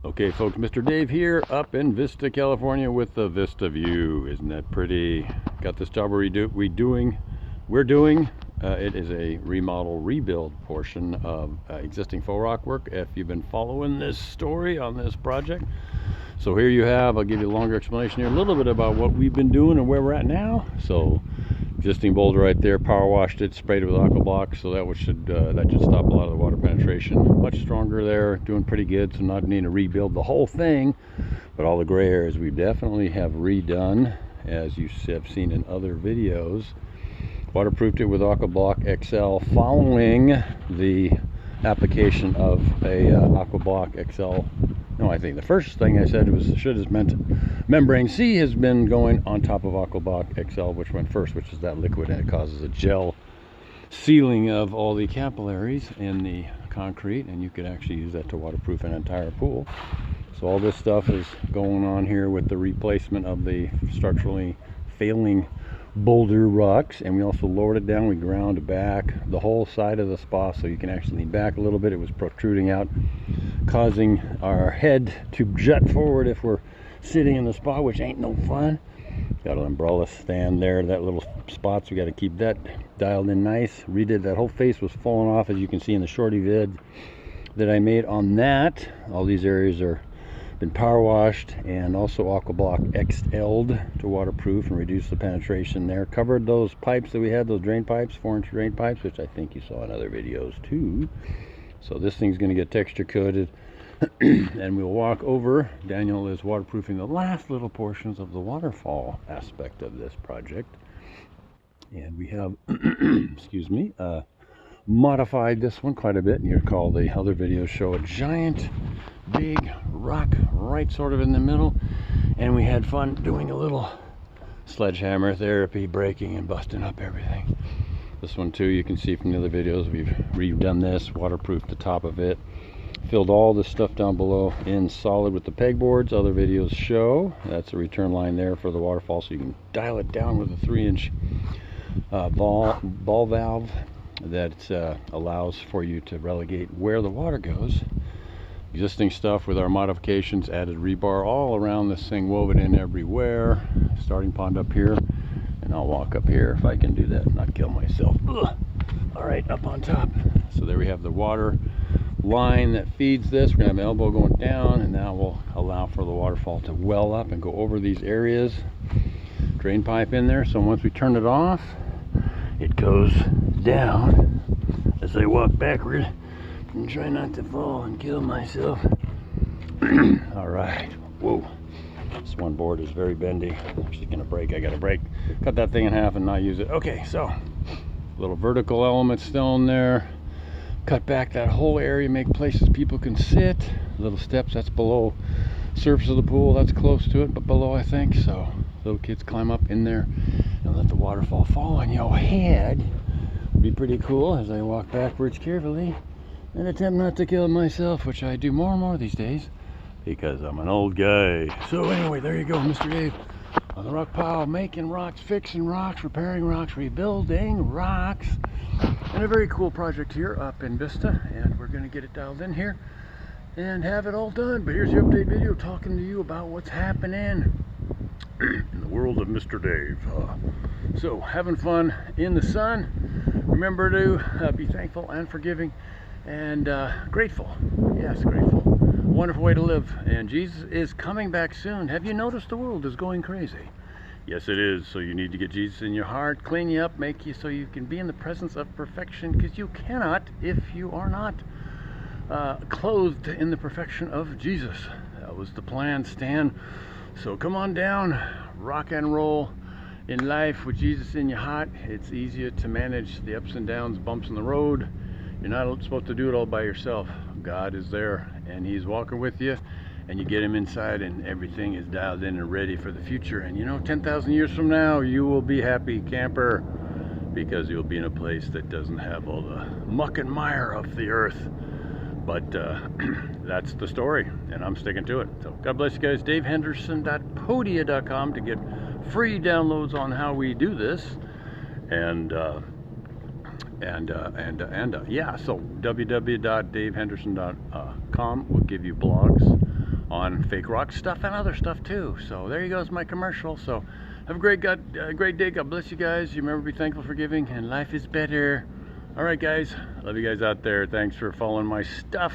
Okay, folks, Mr. Dave here up in Vista, California with the Vista view. Isn't that pretty? Got this job we're doing. It is a remodel rebuild portion of existing faux rock work, if you've been following this story on this project. So here you have, I'll give you a longer explanation here, a little bit about what we've been doing and where we're at now. So existing boulder right there, power washed it, sprayed it with aqua block, so that should stop a lot of the water penetration. Much stronger there, doing pretty good, so not needing to rebuild the whole thing, but all the gray areas we definitely have redone, as you have seen in other videos. Waterproofed it with aqua block XL following the application of a aqua block XL. No, I think the first thing I said should have meant membrane C has been going on top of aqua block XL, which went first, which is that liquid, and it causes a gel sealing of all the capillaries in the concrete, and you could actually use that to waterproof an entire pool. So all this stuff is going on here with the replacement of the structurally failing boulder rocks, and we also lowered it down. We ground back the whole side of the spa so you can actually lean back a little bit. It was protruding out, causing our head to jut forward if we're sitting in the spa, which ain't no fun. Got an umbrella stand there, that little spots, we got to keep that dialed in nice. Redid that whole face, was falling off, as you can see in the shorty vid that I made on that. All these areas are been power washed and also aqua block XL'd to waterproof and reduce the penetration there. Covered those pipes that we had, those drain pipes, 4-inch drain pipes, which I think you saw in other videos too. So this thing's going to get texture coated and we'll walk over. Daniel is waterproofing the last little portions of the waterfall aspect of this project, and we have excuse me, modified this one quite a bit. And you recall the other videos show a giant big rock right sort of in the middle, and we had fun doing a little sledgehammer therapy, breaking and busting up everything. This one too, you can see from the other videos, we've redone this, waterproofed the top of it, filled all this stuff down below in solid with the pegboards. Other videos show that's a return line there for the waterfall, so you can dial it down with a 3-inch ball valve that allows for you to relegate where the water goes. Existing stuff with our modifications, added rebar all around this thing, woven in everywhere. Starting pond up here, and I'll walk up here if I can do that and not kill myself. Ugh. All right, up on top. So there we have the water line that feeds this. We're gonna have an elbow going down, and that will allow for the waterfall to well up and go over these areas. Drain pipe in there, so once we turn it off, it goes down as I walk backward and try not to fall and kill myself. All right, whoa, this one board is very bendy. She's gonna break. I gotta break, cut that thing in half and not use it. Okay, so little vertical element still in there. Cut back that whole area, make places people can sit. Little steps, that's below surface of the pool, that's close to it, but below, I think. So little kids climb up in there and let the waterfall fall on your head. Be pretty cool as I walk backwards carefully and attempt not to kill myself, which I do more and more these days because I'm an old guy. So anyway, there you go, Mr. Dave on the rock pile, making rocks, fixing rocks, repairing rocks, rebuilding rocks. And a very cool project here up in Vista, and we're going to get it dialed in here and have it all done. But here's the update video talking to you about what's happening in the world of Mr. Dave. So having fun in the sun. Remember to be thankful and forgiving and grateful. Yes, grateful. Wonderful way to live. And Jesus is coming back soon. Have you noticed the world is going crazy? Yes, it is. So you need to get Jesus in your heart, clean you up, make you so you can be in the presence of perfection, because you cannot if you are not clothed in the perfection of Jesus. That was the plan, Stan. So come on down, rock and roll in life with Jesus in your heart. It's easier to manage the ups and downs, bumps in the road. You're not supposed to do it all by yourself. God is there, and He's walking with you. And you get Him inside, and everything is dialed in and ready for the future. And you know, 10,000 years from now, you will be happy camper, because you'll be in a place that doesn't have all the muck and mire of the earth. But that's the story, and I'm sticking to it. So God bless you guys. DaveHenderson.podia.com to get free downloads on how we do this. And yeah, so www.davehenderson.com will give you blogs on fake rock stuff and other stuff too. So there you go, is my commercial. So have a great day. God bless you guys. You remember, be thankful for giving, and life is better. All right, guys. Love you guys out there. Thanks for following my stuff,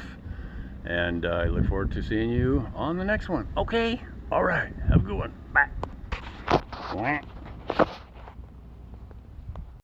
and I look forward to seeing you on the next one. Okay. All right. Have a good one. Bye.